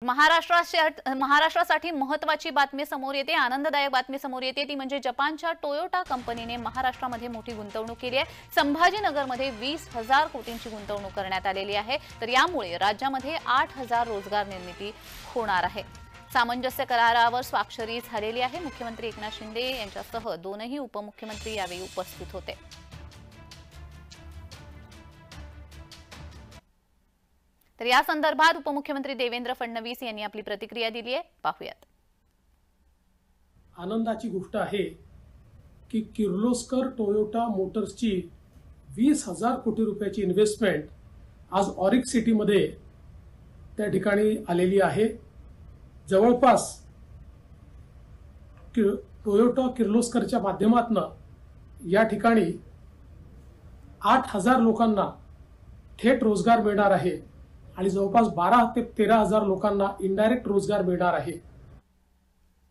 महाराष्ट्रासाठी महत्त्वाची बातमी समोर येते, आनंददायक बातमी समोर येते, ती म्हणजे जपानच्या टोयोटा कंपनीने महाराष्ट्रामध्ये मोठी गुंतवणूक केली आहे। संभाजीनगरमध्ये 20,000 कोटींची गुंतवणूक करण्यात आलेली आहे। तर यामुळे राज्यामध्ये 8,000 रोजगार निर्मिती होणार आहे। सामंजस्य करारावर स्वाक्षरी झालेली आहे। मुख्यमंत्री एकनाथ शिंदे यांच्यासह दोनही उपमुख्यमंत्री यावेळी उपस्थित होते। तर या संदर्भात उपमुख्यमंत्री देवेंद्र फडणवीस यांनी आपली प्रतिक्रिया दिली आहे, पाहूयात। आनंदाची गोष्ट आहे की किर्लोस्कर टोयोटा मोटर्सची 20,000 कोटी रुपयाची इन्व्हेस्टमेंट आज ऑरिक सिटीमध्ये त्या ठिकाणी आलेली आहे। जवळपास टोयोटा किर्लोस्करच्या माध्यमातून या ठिकाणी 8,000 लोकांना थेट रोजगार मिळणार आहे आणि जवळपास 12 ते 13,000 लोकांना इनडायरेक्ट रोजगार मिळणार आहे।